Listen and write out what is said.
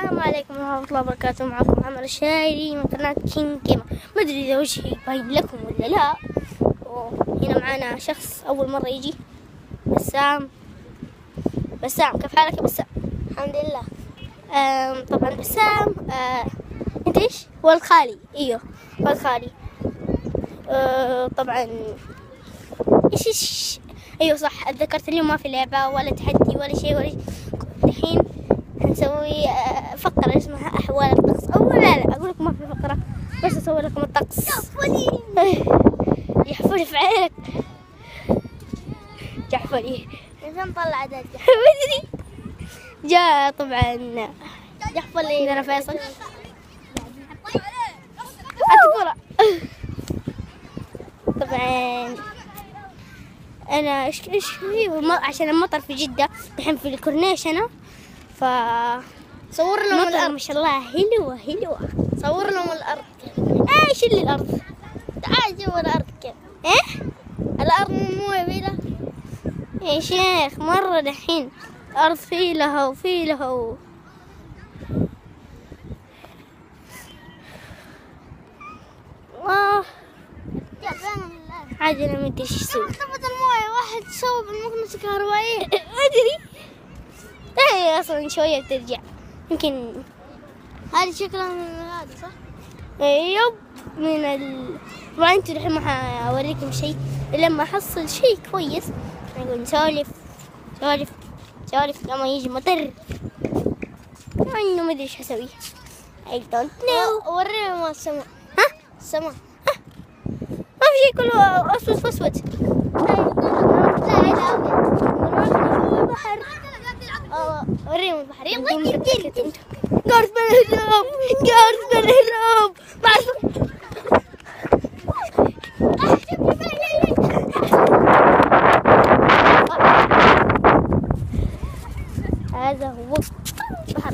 السلام عليكم ورحمة الله وبركاته. معكم عمر الشاعري من قناة كينج جيمر. ما أدري إذا وجهي باين لكم ولا لا. هنا معنا شخص أول مرة يجي، بسام. كيف حالك يا بسام؟ الحمد لله. طبعا بسام أنت إيش؟ ولد خالي. إيوه ولد خالي. طبعا إيش أيوه صح، اتذكرت اليوم ما في لعبة ولا تحدي ولا شيء الحين هنسوي فقرة اسمها أحوال الطقس. أو لا أقول لكم ما في فقرة، بس أسوي لكم الطقس. يحفلي في عينك جحفلي. إذا نطلع عدد مدري. جاء طبعا جحفلي عندنا فيصل. الكرة. طبعا أنا إيش عشان المطر في جدة الحين في الكورنيش أنا، صور لهم الأرض ما شاء الله حلوة. صور لهم الأرض كيف. إيش اللي الأرض؟ تعال جوا الأرض كيف. إيه؟ الأرض مو يبيلها. يا شيخ مرة دحين الأرض في لها وفي لها عادي أنا ما أدري إيش أسوي. طفت الموية، واحد سوى بالمكنسة الكهربائية. ما أدري. هي أصلا شوية بترجع يمكن. هذه شكلها من هذا صح؟ يب طبعا انتوا الحين ما حوريكم شيء لما احصل شيء كويس. نقول نسولف لما يجي مطر. انه ما ادري ايش حسوي. I don't know. وريهم السماء. السماء ما في شيء، كله اسود. البحر. وريهم البحر. يلا جارث بالهلوب. هذا هو البحر.